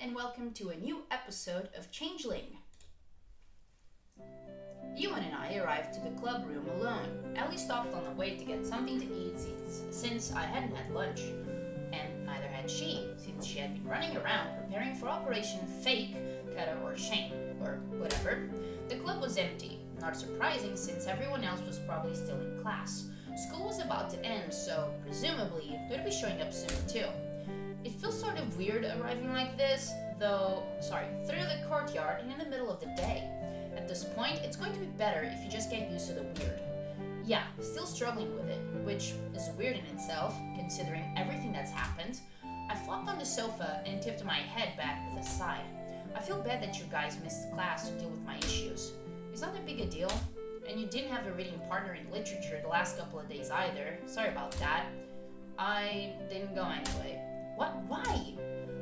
and welcome to a new episode of Changeling. Ewan and I arrived to the club room alone. Ellie stopped on the way to get something to eat since I hadn't had lunch, and neither had she, since she had been running around preparing for Operation Fake, Cata or Shame, or whatever. The club was empty, not surprising since everyone else was probably still in class. School was about to end, so presumably they'd be showing up soon too. It feels sort of weird arriving like this, through the courtyard and in the middle of the day. At this point, it's going to be better if you just get used to the weird. Yeah, still struggling with it, which is weird in itself, considering everything that's happened. I flopped on the sofa and tipped my head back with a sigh. I feel bad that you guys missed class to deal with my issues. It's not that big a deal, and you didn't have a reading partner in literature the last couple of days either. Sorry about that. I didn't go anyway. What? Why?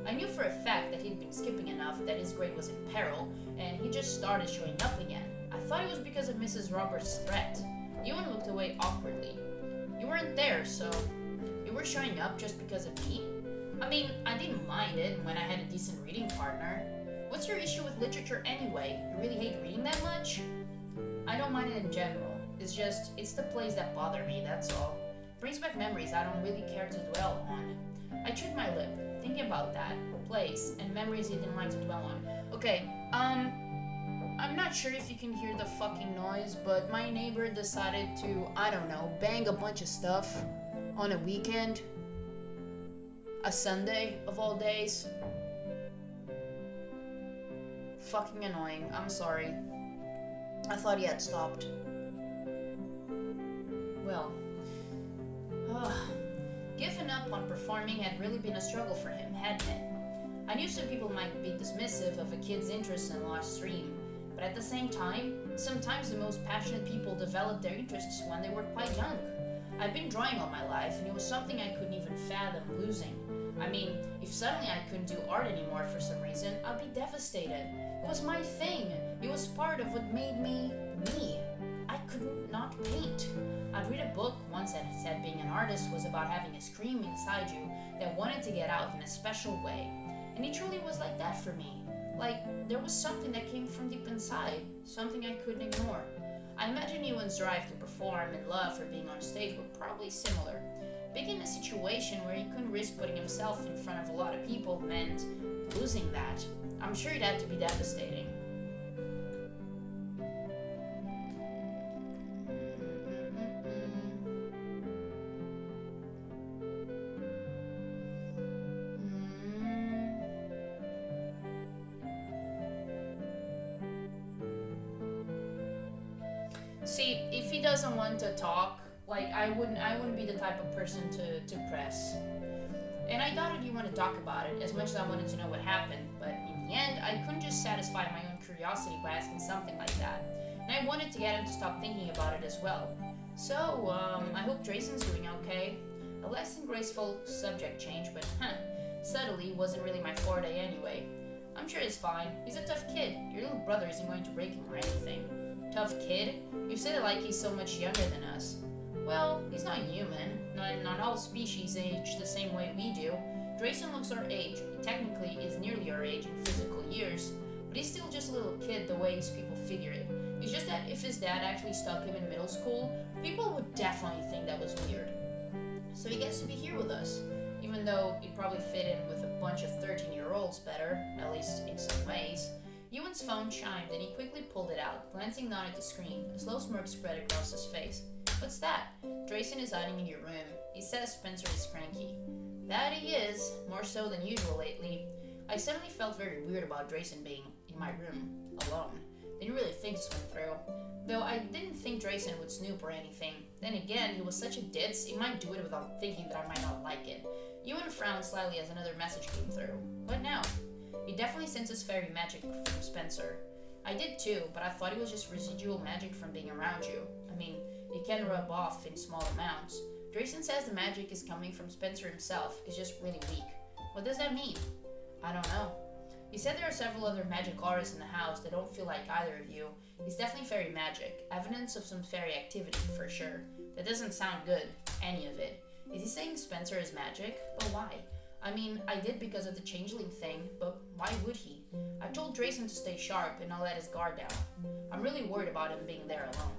I knew for a fact that he'd been skipping enough that his grade was in peril, and he just started showing up again. I thought it was because of Mrs. Roberts' threat. Ewan looked away awkwardly. You weren't there, so you were showing up just because of me? I mean, I didn't mind it when I had a decent reading partner. What's your issue with literature anyway? You really hate reading that much? I don't mind it in general. It's the plays that bother me, that's all. Brings back memories I don't really care to dwell on. I chewed my lip, thinking about that, plays, and memories you didn't like to dwell on. Okay, I'm not sure if you can hear the fucking noise, but my neighbor decided to, bang a bunch of stuff on a weekend. A Sunday, of all days. Fucking annoying, I'm sorry. I thought he had stopped. Well, giving up on performing had really been a struggle for him, hadn't it? I knew some people might be dismissive of a kid's interest in lost stream, but at the same time, sometimes the most passionate people develop their interests when they were quite young. I'd been drawing all my life, and it was something I couldn't even fathom losing. I mean, if suddenly I couldn't do art anymore for some reason, I'd be devastated. It was my thing. It was part of what made me, me. I could not paint. I'd read a book once that said being an artist was about having a scream inside you that wanted to get out in a special way. And it truly was like that for me. Like, there was something that came from deep inside, something I couldn't ignore. I imagine Ewan's drive to perform and love for being on stage were probably similar. Being in a situation where he couldn't risk putting himself in front of a lot of people meant losing that. I'm sure it had to be devastating. See, if he doesn't want to talk, I wouldn't be the type of person to press. And I doubted he wanted to talk about it as much as I wanted to know what happened, but in the end, I couldn't just satisfy my own curiosity by asking something like that. And I wanted to get him to stop thinking about it as well. So, I hope Drayson's doing okay. A less than graceful subject change, but subtly wasn't really my forte anyway. I'm sure he's fine. He's a tough kid. Your little brother isn't going to break him or anything. Tough kid? You said it like he's so much younger than us. Well, he's not human. Not all species age the same way we do. Drayson looks our age. He technically is nearly our age in physical years, but he's still just a little kid the way his people figure it. It's just that if his dad actually stuck him in middle school, people would definitely think that was weird. So he gets to be here with us, even though he'd probably fit in with a bunch of 13-year-olds better, at least in some ways. Ewan's phone chimed and he quickly pulled it out, glancing down at the screen. A slow smirk spread across his face. What's that? Drayson is hiding in your room. He says Spencer is cranky. That he is, more so than usual lately. I suddenly felt very weird about Drayson being in my room, alone. Didn't really think this went through. Though I didn't think Drayson would snoop or anything. Then again, he was such a ditz, he might do it without thinking that I might not like it. Ewan frowned slightly as another message came through. What now? He definitely senses fairy magic from Spencer. I did too, but I thought it was just residual magic from being around you. I mean, it can rub off in small amounts. Drayson says the magic is coming from Spencer himself. He's just really weak. What does that mean? I don't know. He said there are several other magic artists in the house that don't feel like either of you. It's definitely fairy magic. Evidence of some fairy activity, for sure. That doesn't sound good, any of it. Is he saying Spencer is magic? But why? I mean, I did because of the Changeling thing, but why would he? I told Drayson to stay sharp and not let his guard down. I'm really worried about him being there alone.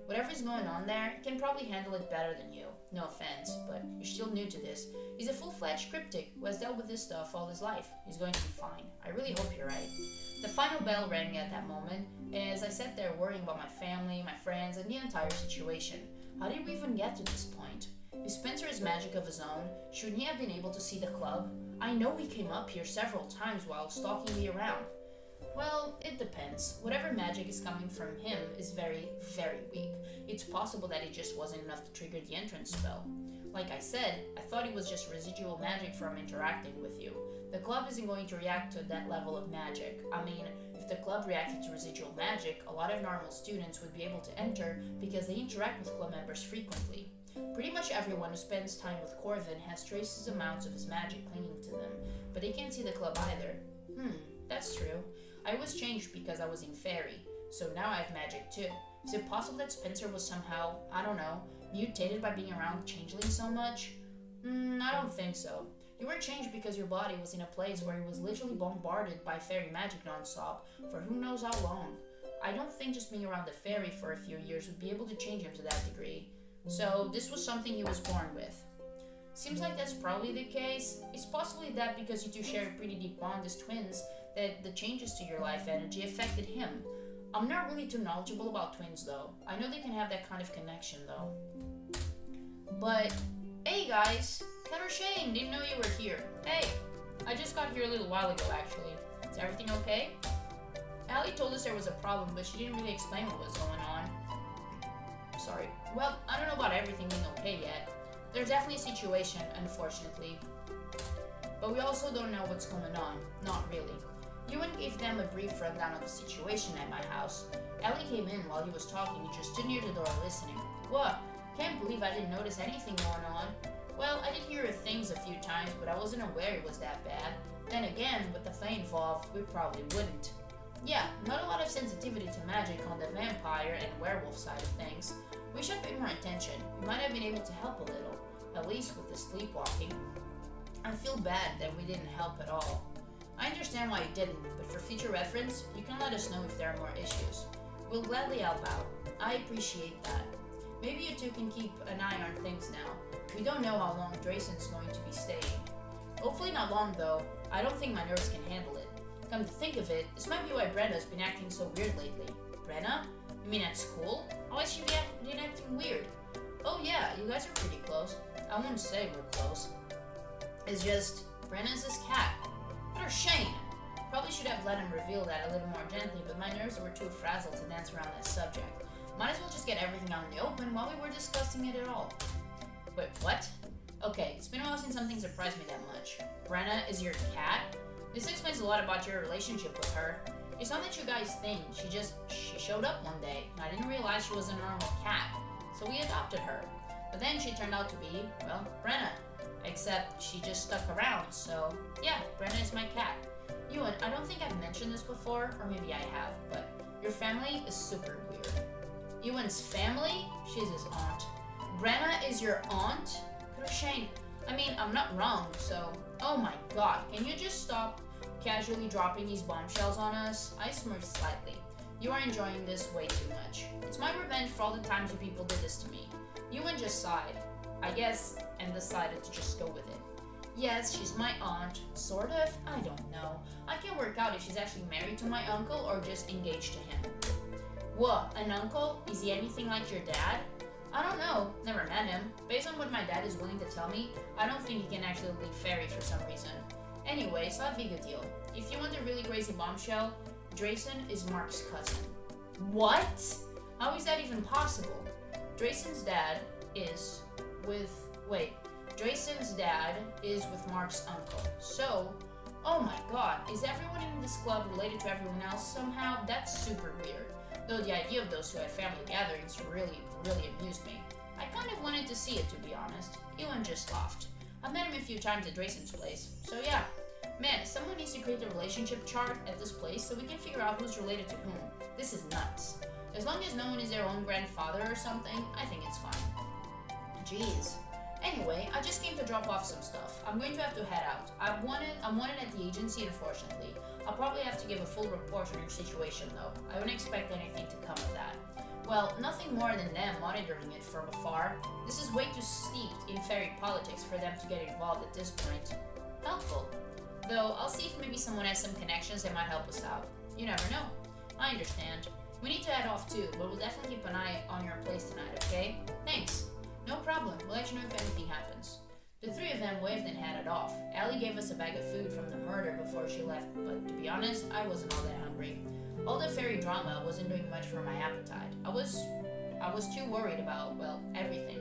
Whatever's going on there, he can probably handle it better than you. No offense, but you're still new to this. He's a full-fledged cryptic who has dealt with this stuff all his life. He's going to be fine. I really hope you're right. The final bell rang at that moment, as I sat there worrying about my family, my friends, and the entire situation. How did we even get to this point? If Spencer has magic of his own, shouldn't he have been able to see the club? I know he came up here several times while stalking me around. Well, it depends. Whatever magic is coming from him is very, very weak. It's possible that it just wasn't enough to trigger the entrance spell. Like I said, I thought it was just residual magic from interacting with you. The club isn't going to react to that level of magic. I mean, if the club reacted to residual magic, a lot of normal students would be able to enter because they interact with club members frequently. Pretty much everyone who spends time with Corvin has traces amounts of his magic clinging to them, but they can't see the club either. That's true. I was changed because I was in Fairy, so now I have magic too. Is it possible that Spencer was somehow, I don't know, mutated by being around Changeling so much? I don't think so. You were changed because your body was in a place where it was literally bombarded by fairy magic nonstop for who knows how long. I don't think just being around the fairy for a few years would be able to change him to that degree. So this was something he was born with. Seems like that's probably the case. It's possibly that because you two share a pretty deep bond as twins, that the changes to your life energy affected him. I'm not really too knowledgeable about twins though. I know they can have that kind of connection though. But, hey guys! Cata Shane, didn't know you were here. Hey! I just got here a little while ago actually. Is everything okay? Allie told us there was a problem, but she didn't really explain what was going on. Sorry. Well, I don't know about everything being okay yet. There's definitely a situation, unfortunately. But we also don't know what's going on. Not really. Ewan gave them a brief rundown of the situation at my house. Ellie came in while he was talking and just stood near the door listening. What? Can't believe I didn't notice anything going on. Well, I did hear things a few times, but I wasn't aware it was that bad. Then again, with the Fae involved, we probably wouldn't. Yeah, not a lot of sensitivity to magic on the vampire and werewolf side of things. We should pay more attention. We might have been able to help a little, at least with the sleepwalking. I feel bad that we didn't help at all. I understand why you didn't, but for future reference, you can let us know if there are more issues. We'll gladly help out. I appreciate that. Maybe you two can keep an eye on things now. We don't know how long Drayson's going to be staying. Hopefully not long though. I don't think my nerves can handle it. Come to think of it, this might be why Brenna's been acting so weird lately. Brenna? You mean at school? Why has she been acting weird? Oh yeah, you guys are pretty close. I wouldn't say we're close. It's just, Brenna's this cat. What a shame. Probably should have let him reveal that a little more gently, but my nerves were too frazzled to dance around that subject. Might as well just get everything out in the open while we were discussing it at all. Wait, what? Okay, it's been a while since something surprised me that much. Brenna is your cat? This explains a lot about your relationship with her. It's not that you guys think, she showed up one day, and I didn't realize she was a normal cat. So we adopted her. But then she turned out to be, well, Brenna. Except she just stuck around, so yeah, Brenna is my cat. Ewan, I don't think I've mentioned this before, or maybe I have, but your family is super weird. Ewan's family? She's his aunt. Brenna is your aunt? What a shame. I mean, I'm not wrong, so... Oh my god, can you just stop casually dropping these bombshells on us? I smirked slightly. You are enjoying this way too much. It's my revenge for all the times you people did this to me. Ewan just sighed, I guess, and decided to just go with it. Yes, she's my aunt. Sort of? I don't know. I can't work out if she's actually married to my uncle or just engaged to him. What? An uncle? Is he anything like your dad? I don't know. Never met him. Based on what my dad is willing to tell me, I don't think he can actually leave Fairy for some reason. Anyway, so that big a deal. If you want a really crazy bombshell, Drayson is Mark's cousin. What? How is that even possible? Drayson's dad is with Mark's uncle. So, oh my god, is everyone in this club related to everyone else somehow? That's super weird. Though the idea of those who had family gatherings really amused me. I kind of wanted to see it, to be honest. Ewan just laughed. I've met him a few times at Drayson's place, so yeah. Man, someone needs to create a relationship chart at this place so we can figure out who's related to whom. This is nuts. As long as no one is their own grandfather or something, I think it's fine. Jeez. Anyway, I just came to drop off some stuff. I'm going to have to head out. I'm wanted at the agency, unfortunately. I'll probably have to give a full report on your situation, though. I wouldn't expect anything to come of that. Well, nothing more than them monitoring it from afar. This is way too steeped in fairy politics for them to get involved at this point. Helpful. Though, I'll see if maybe someone has some connections that might help us out. You never know. I understand. We need to head off too, but we'll definitely keep an eye on your place tonight, okay? Thanks. No problem. We'll let you know if anything happens. The three of them waved and headed off. Allie gave us a bag of food from the murder before she left, but to be honest, I wasn't all that hungry. All the fairy drama wasn't doing much for my appetite. I was too worried about, well, everything.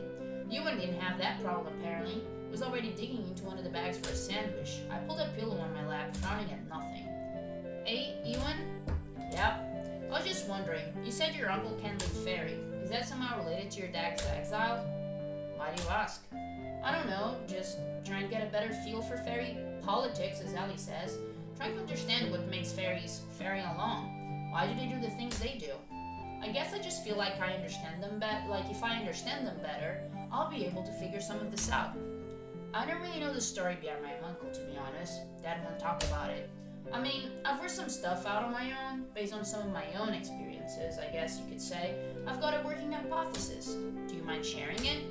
Ewan didn't have that problem apparently. He was already digging into one of the bags for a sandwich. I pulled a pillow on my lap, frowning at nothing. Hey, Ewan? Yep. I was just wondering, you said your uncle can live fairy. Is that somehow related to your dad's exile? Why do you ask? I don't know, just trying to get a better feel for fairy politics, as Ellie says. Trying to understand what makes fairies ferrying along. Why do they do the things they do? I guess I just feel like I understand them better. Like if I understand them better, I'll be able to figure some of this out. I don't really know the story behind my uncle, to be honest. Dad won't talk about it. I mean, I've worked some stuff out on my own, based on some of my own experiences, I guess you could say. I've got a working hypothesis. Do you mind sharing it?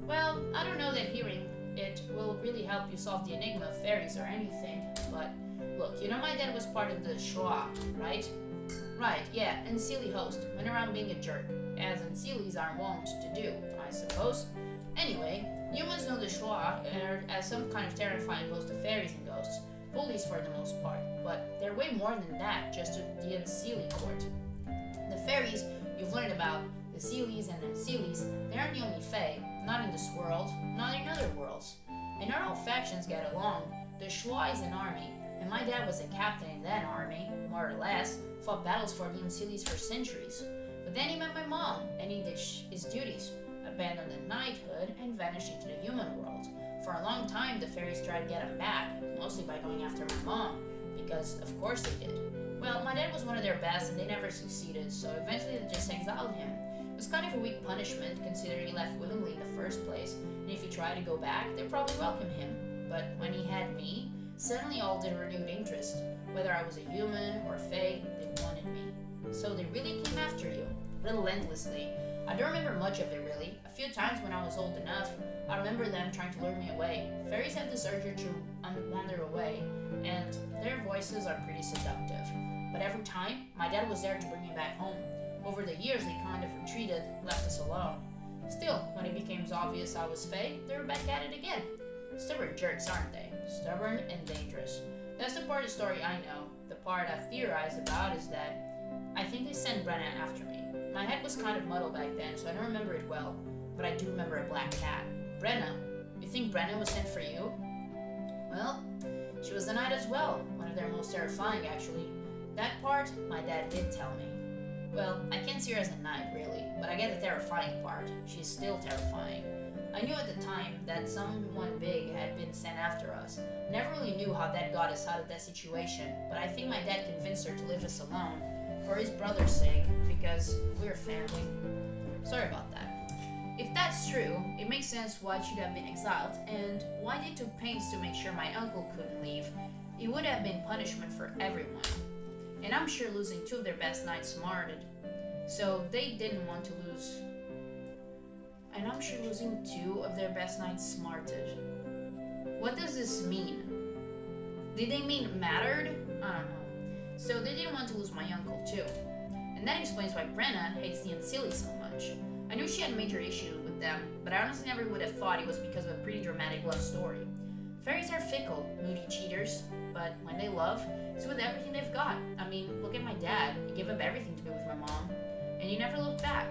Well, I don't know that hearing it will really help you solve the enigma of fairies or anything, but look, you know my dad was part of the Schwa, right? Right, yeah, and silly host, went around being a jerk, as Ancilis are wont to do, I suppose. Anyway, humans know the Schwa as some kind of terrifying host of fairies and ghosts, bullies for the most part, but they're way more than that, just to the Ancili court. The fairies you've learned about, the Sealies and Ancilis, they aren't the only fae, not in this world, not in other worlds. And not all factions get along. The Schwa is an army, and my dad was a captain in that army, more or less, fought battles for the Ancilis for centuries. But then he met my mom, and he did his duties, abandoned the knighthood, and vanished into the human world. For a long time, the fairies tried to get him back, mostly by going after my mom, because of course they did. Well, my dad was one of their best, and they never succeeded, so eventually they just exiled him. It was kind of a weak punishment, considering he left willingly in the first place, and if he tried to go back, they'd probably welcome him. But when he had me, suddenly all did renewed interest. Whether I was a human or a fae, they wanted me. So they really came after you, relentlessly. I don't remember much of it really. A few times when I was old enough, I remember them trying to lure me away. Fairies have this urge to wander away, and their voices are pretty seductive. But every time, my dad was there to bring me back home. Over the years, they kind of retreated, left us alone. Still, when it became obvious I was fae, they were back at it again. Stubborn jerks, aren't they? Stubborn and dangerous. That's the part of the story I know. The part I've theorized about is that I think they sent Brenna after me. My head was kind of muddled back then, so I don't remember it well, but I do remember a black cat. Brenna? You think Brenna was sent for you? Well, she was a knight as well, one of their most terrifying actually. That part, my dad did tell me. Well, I can't see her as a knight really, but I get the terrifying part. She's still terrifying. I knew at the time that someone big had been sent after us. Never really knew how that got us out of that situation, but I think my dad convinced her to leave us alone, for his brother's sake, because we're family. Sorry about that. If that's true, it makes sense why she'd have been exiled, and why they took pains to make sure my uncle couldn't leave. It would have been punishment for everyone. And I'm sure losing two of their best knights smarted. So they didn't want to lose. And I'm sure losing two of their best knights smarted. What does this mean? Did they mean mattered? I don't know. So they didn't want to lose my uncle too. And that explains why Brenna hates the Ancili so much. I knew she had major issues with them, but I honestly never would have thought it was because of a pretty dramatic love story. Fairies are fickle, moody cheaters, but when they love, it's with everything they've got. I mean, look at my dad. He gave up everything to be with my mom, and he never looked back.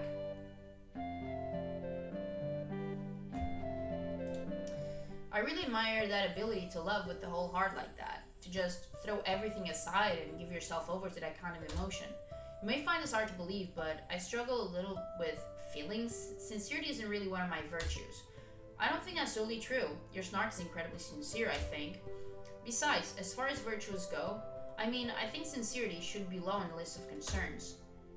I really admire that ability to love with the whole heart like that, to just throw everything aside and give yourself over to that kind of emotion. You may find this hard to believe, but I struggle a little with feelings. Sincerity isn't really one of my virtues. I don't think that's totally true. Your snark is incredibly sincere, I think. Besides, as far as virtues go, I think sincerity should be low on the list of concerns.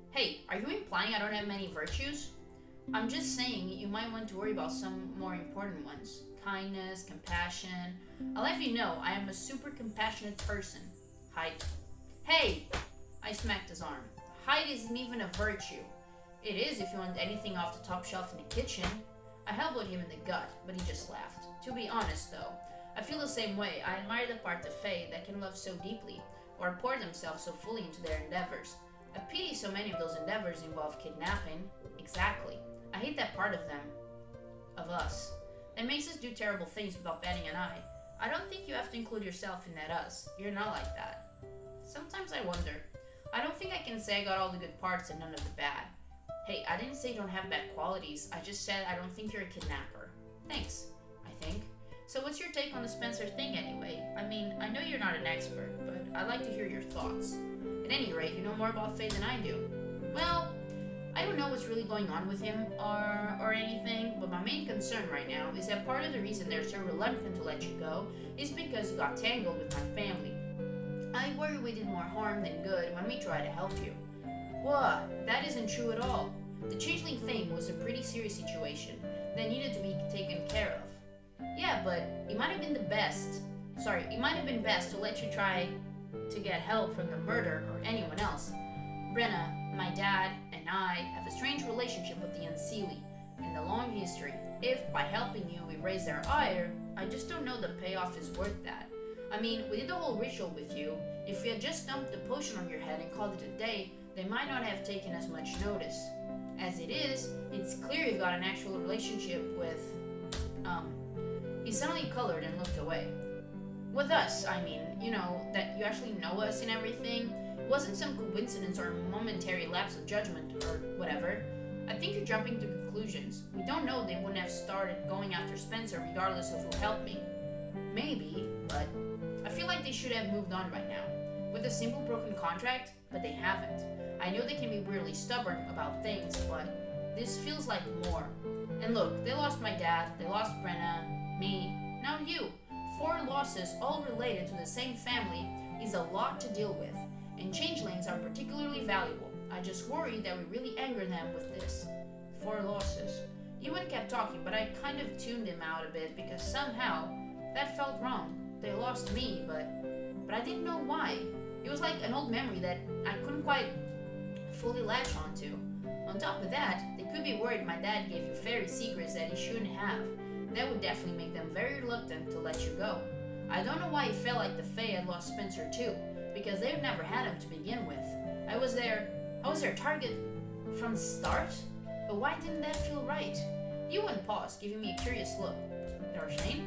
Hey, are you implying I don't have many virtues? I'm just saying you might want to worry about some more important ones. Kindness, compassion. I'll have you know I am a super compassionate person. Height. Hey! I smacked his arm. Height isn't even a virtue. It is if you want anything off the top shelf in the kitchen. I elbowed him in the gut, but he just laughed. To be honest, though, I feel the same way. I admire the part of Fae that can love so deeply, or pour themselves so fully into their endeavors. A pity so many of those endeavors involve kidnapping. Exactly. I hate that part of them. Of us. That makes us do terrible things without batting an eye. I don't think you have to include yourself in that us. You're not like that. Sometimes I wonder. I don't think I can say I got all the good parts and none of the bad. Hey, I didn't say you don't have bad qualities. I just said I don't think you're a kidnapper. Thanks, I think. So what's your take on the Spencer thing anyway? I mean, I know you're not an expert, but I'd like to hear your thoughts. At any rate, you know more about Faye than I do. Well, I don't know what's really going on with him or anything, but my main concern right now is that part of the reason they're so reluctant to let you go is because you got tangled with my family. I worry we did more harm than good when we tried to help you. What? That isn't true at all. The Changeling thing was a pretty serious situation that needed to be taken care of. Yeah, but it might have been it might have been best to let you try to get help from the murder or anyone else. Brenna, my dad, and I have a strange relationship with the Unseelie and a long history. If by helping you we raise their ire, I just don't know the payoff is worth that. I mean, we did the whole ritual with you. If we had just dumped the potion on your head and called it a day, they might not have taken as much notice. As it is, it's clear you've got an actual relationship with, He suddenly colored and looked away. With us, I mean, that you actually know us and everything. It wasn't some coincidence or momentary lapse of judgment or whatever. I think you're jumping to conclusions. We don't know they wouldn't have started going after Spencer regardless of who helped me. Maybe, but I feel like they should have moved on by now. With a simple broken contract, but they haven't. I know they can be weirdly stubborn about things, but this feels like more. And look, they lost my dad, they lost Brenna, me, now you. 4 losses, all related to the same family, is a lot to deal with, and changelings are particularly valuable. I just worry that we really anger them with this. 4 losses. Ewan kept talking, but I kind of tuned him out a bit because somehow that felt wrong. They lost me, but I didn't know why. It was like an old memory that I couldn't quite fully latch onto. On top of that, they could be worried my dad gave you fairy secrets that he shouldn't have. That would definitely make them very reluctant to let you go. I don't know why it felt like the Fae had lost Spencer too, because they've never had him to begin with. I was their target from the start? But why didn't that feel right? Ewan paused, giving me a curious look. Darshane?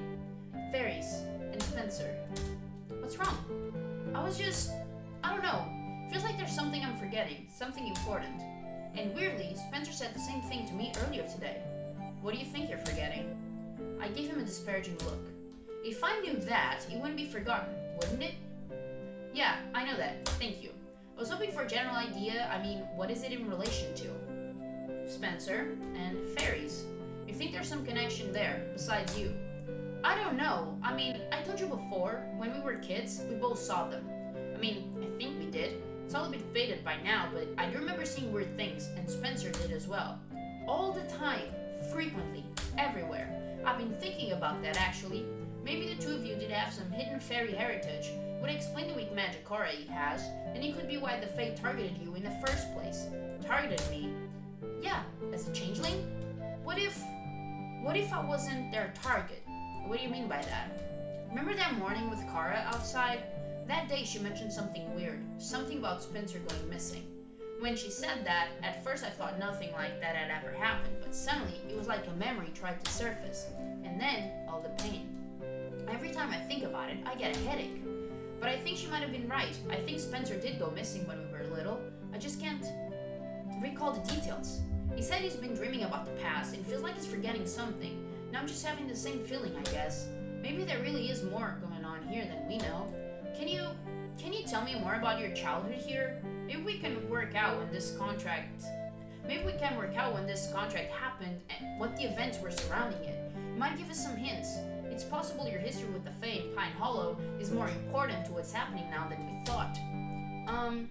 Fairies. And Spencer. What's wrong? I don't know. Feels like there's something I'm forgetting, something important. And weirdly, Spencer said the same thing to me earlier today. What do you think you're forgetting? I gave him a disparaging look. If I knew that, it wouldn't be forgotten, wouldn't it? Yeah, I know that. Thank you. I was hoping for a general idea. I mean, what is it in relation to? Spencer and fairies. You think there's some connection there, besides you? I don't know. I mean, I told you before, when we were kids, we both saw them. I mean, I think we did. It's all a bit faded by now, but I do remember seeing weird things, and Spencer did as well. All the time, frequently, everywhere. I've been thinking about that actually. Maybe the two of you did have some hidden fairy heritage. Would explain the weak magic aura he has, and it could be why the Fae targeted you in the first place. Targeted me? Yeah, as a changeling? What if I wasn't their target? What do you mean by that? Remember that morning with Kara outside? That day she mentioned something weird, something about Spencer going missing. When she said that, at first I thought nothing like that had ever happened, but suddenly it was like a memory tried to surface, and then all the pain. Every time I think about it, I get a headache. But I think she might have been right. I think Spencer did go missing when we were little. I just can't recall the details. He said he's been dreaming about the past and feels like he's forgetting something. Now I'm just having the same feeling, I guess. Maybe there really is more going on here than we know. Can you tell me more about your childhood here? Maybe we can work out when this contract happened and what the events were surrounding it. It might give us some hints. It's possible your history with the Fae in Pine Hollow is more important to what's happening now than we thought.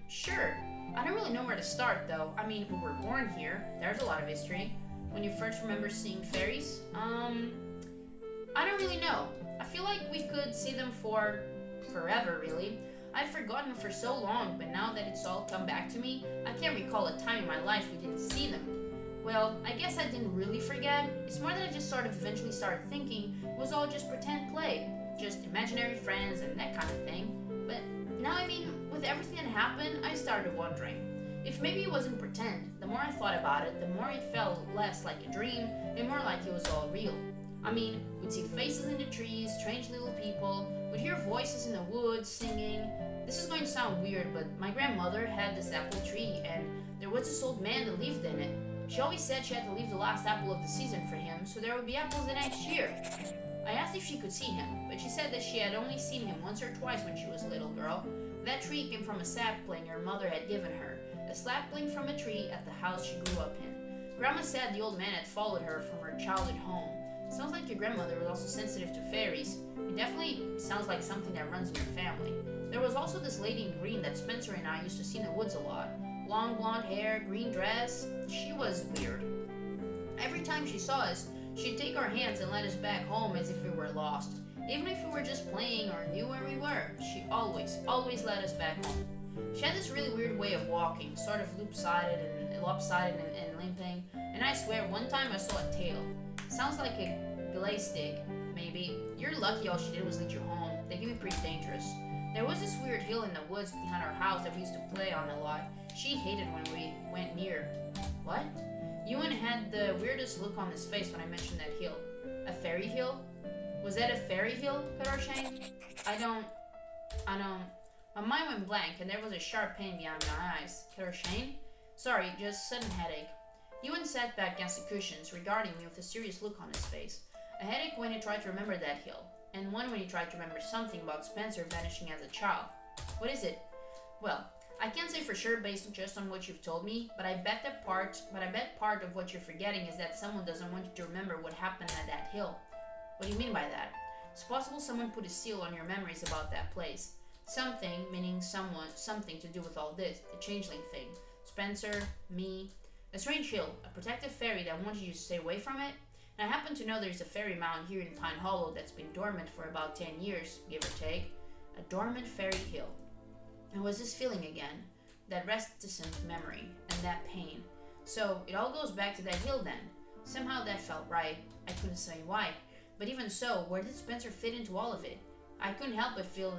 Sure. I don't really know where to start though. I mean, we were born here. There's a lot of history. when you first remember seeing fairies? I don't really know. I feel like we could see them for forever, really. I've forgotten for so long, but now that it's all come back to me, I can't recall a time in my life we didn't see them. Well, I guess I didn't really forget. It's more that I just sort of eventually started thinking it was all just pretend play, just imaginary friends and that kind of thing. But now, I mean, with everything that happened, I started wondering if maybe it wasn't pretend. The more I thought about it, the more it felt less like a dream and more like it was all real. I mean, we'd see faces in the trees, strange little people, we'd hear voices in the woods singing. This is going to sound weird, but my grandmother had this apple tree, and there was this old man that lived in it. She always said she had to leave the last apple of the season for him, so there would be apples the next year. I asked if she could see him, but she said that she had only seen him once or twice when she was a little girl. That tree came from a sapling her mother had given her, a sapling from a tree at the house she grew up in. Grandma said the old man had followed her from her childhood home. Sounds like your grandmother was also sensitive to fairies. It definitely sounds like something that runs in your family. There was also this lady in green that Spencer and I used to see in the woods a lot. Long blonde hair, green dress. She was weird. Every time she saw us, she'd take our hands and let us back home as if we were lost. Even if we were just playing or knew where we were, she always let us back home. She had this really weird way of walking, sort of lopsided and limping, and I swear one time I saw a tail. Sounds like a glay stick, maybe. You're lucky all she did was lead you home. They can be pretty dangerous. There was this weird hill in the woods behind our house that we used to play on a lot. She hated when we went near. What? Ewan had the weirdest look on his face when I mentioned that hill. A fairy hill? Was that a fairy hill, Shane? I don't... My mind went blank and there was a sharp pain behind my eyes. Shane? Sorry, just sudden headache. Ewan sat back against the cushions, regarding me with a serious look on his face. A headache when he tried to remember that hill, and one when he tried to remember something about Spencer vanishing as a child. What is it? Well, I can't say for sure based just on what you've told me, but I bet part of what you're forgetting is that someone doesn't want you to remember what happened at that hill. What do you mean by that? It's possible someone put a seal on your memories about that place. Something, meaning something to do with all this, the Changeling thing. Spencer, me, a strange hill, a protective fairy that wanted you to stay away from it. And I happen to know there's a fairy mountain here in Pine Hollow that's been dormant for about 10 years, give or take. A dormant fairy hill. And was this feeling again, that reticent memory, and that pain. So it all goes back to that hill then. Somehow that felt right. I couldn't say why. But even so, where did Spencer fit into all of it? I couldn't help but feel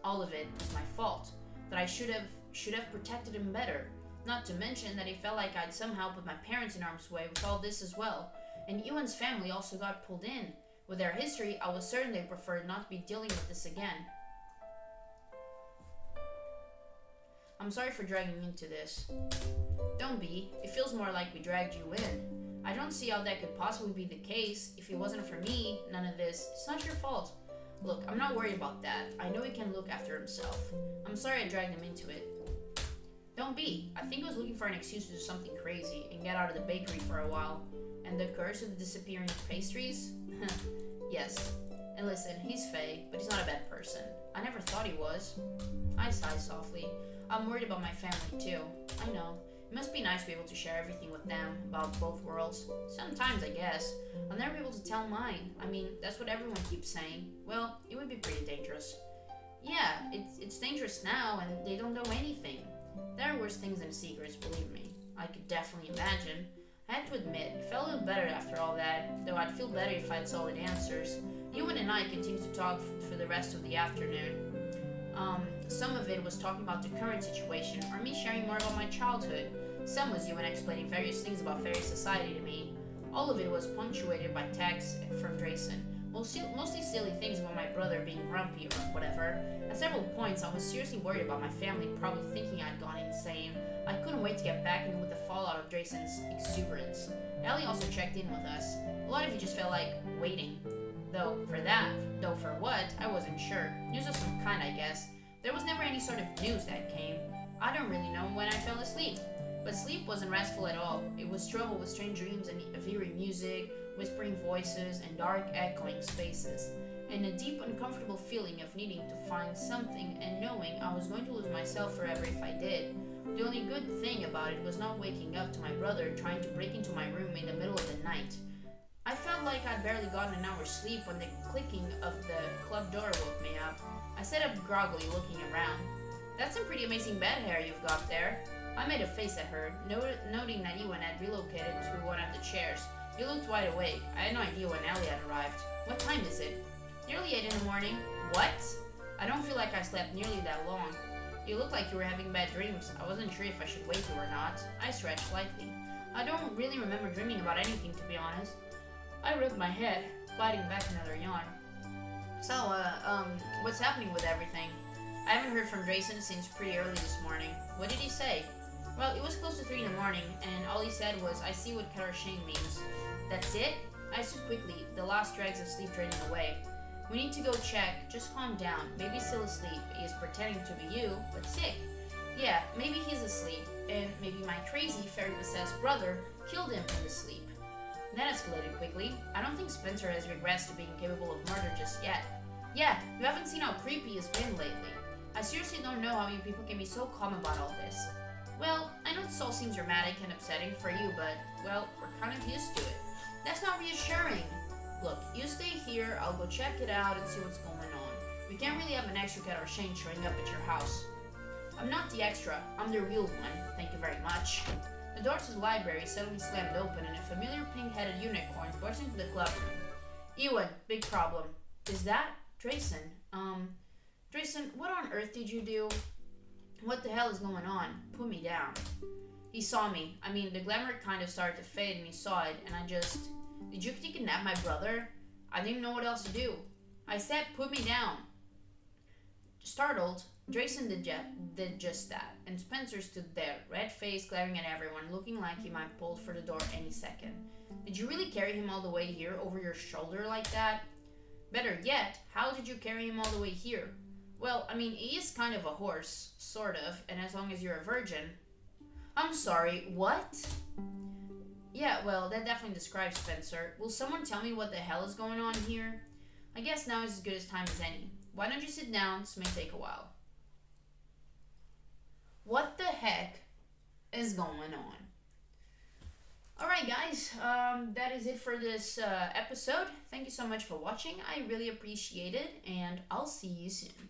all of it was my fault. That I should have protected him better. Not to mention that it felt like I'd somehow put my parents in harm's way with all this as well. And Ewan's family also got pulled in. With their history, I was certain they preferred not to be dealing with this again. I'm sorry for dragging you into this. Don't be. It feels more like we dragged you in. I don't see how that could possibly be the case. If it wasn't for me, none of this. It's not your fault. Look, I'm not worried about that. I know he can look after himself. I'm sorry I dragged him into it. Don't be. I think he was looking for an excuse to do something crazy and get out of the bakery for a while. And the curse of the disappearing pastries? Yes. And listen, he's Fae, but he's not a bad person. I never thought he was. I sighed softly. I'm worried about my family too. I know. It must be nice to be able to share everything with them about both worlds. Sometimes, I guess. I'll never be able to tell mine. I mean, that's what everyone keeps saying. Well, it would be pretty dangerous. Yeah, it's dangerous now, and they don't know anything. There are worse things than secrets, believe me. I could definitely imagine. I had to admit, it felt a little better after all that, though I'd feel better if I had solid answers. Ewan and I continued to talk for the rest of the afternoon. Some of it was talking about the current situation, or me sharing more about my childhood. Some was Ewan explaining various things about fairy society to me. All of it was punctuated by texts from Drayson, mostly silly things about my brother being grumpy or whatever. At several points, I was seriously worried about my family probably thinking I'd gone insane. I couldn't wait to get back into with the fallout of Drayson's exuberance. Ellie also checked in with us. A lot of it just felt like waiting. Though for what, I wasn't sure. News of some kind, I guess. There was never any sort of news that came. I don't really know when I fell asleep. But sleep wasn't restful at all. It was troubled with strange dreams and eerie music, whispering voices, and dark, echoing spaces. and a deep, uncomfortable feeling of needing to find something and knowing I was going to lose myself forever if I did. The only good thing about it was not waking up to my brother trying to break into my room in the middle of the night. I felt like I'd barely gotten an hour's sleep when the clicking of the club door woke me up. I sat up groggily, looking around. "That's some pretty amazing bed hair you've got there." I made a face at her, noting that Ewan had relocated to one of the chairs. He looked wide awake. I had no idea when Ellie had arrived. "What time is it?" "Nearly 8 in the morning." "What?" "I don't feel like I slept nearly that long." "You look like you were having bad dreams. I wasn't sure if I should wake you or not." I stretched slightly. "I don't really remember dreaming about anything, to be honest." I rubbed my head, biting back another yawn. "So, what's happening with everything?" "I haven't heard from Drayson since pretty early this morning." "What did he say?" "Well, it was close to 3 in the morning, and all he said was, 'I see what Changeling means.'" "That's it?" I stood quickly, the last dregs of sleep draining away. "We need to go check. Just calm down. Maybe he's still asleep. He is pretending to be you, but sick." "Yeah, maybe he's asleep, and maybe my crazy, fairy-possessed brother killed him in his sleep." That escalated quickly. "I don't think Spencer has regressed to being capable of murder just yet." "Yeah, you haven't seen how creepy he's been lately. I seriously don't know how you people can be so calm about all this." "Well, I know this all seems dramatic and upsetting for you, but, well, we're kind of used to it." "That's not reassuring." "Look, you stay here, I'll go check it out and see what's going on. We can't really have an extra cat or Shane showing up at your house." "I'm not the extra, I'm the real one, thank you very much." The door to the library suddenly slammed open and a familiar pink-headed unicorn burst into the club room. "Ewan, big problem." "Is that Drayson? Drayson, what on earth did you do?" "What the hell is going on? Put me down." He saw me. I mean, the glamour kind of started to fade and he saw it, and I just... "Did you kidnap my brother?" I didn't know what else to do. I said, "Put me down." Startled, Drayson did just that, and Spencer stood there, red-faced, glaring at everyone, looking like he might bolt for the door any second. "Did you really carry him all the way here over your shoulder like that?" "Better yet, how did you carry him all the way here?" "Well, I mean, he is kind of a horse, sort of, and as long as you're a virgin..." "I'm sorry, what?" "Yeah, well, that definitely describes Spencer. Will someone tell me what the hell is going on here?" "I guess now is as good a time as any. Why don't you sit down? This may take a while." What the heck is going on? Alright guys, that is it for this episode. Thank you so much for watching. I really appreciate it, and I'll see you soon.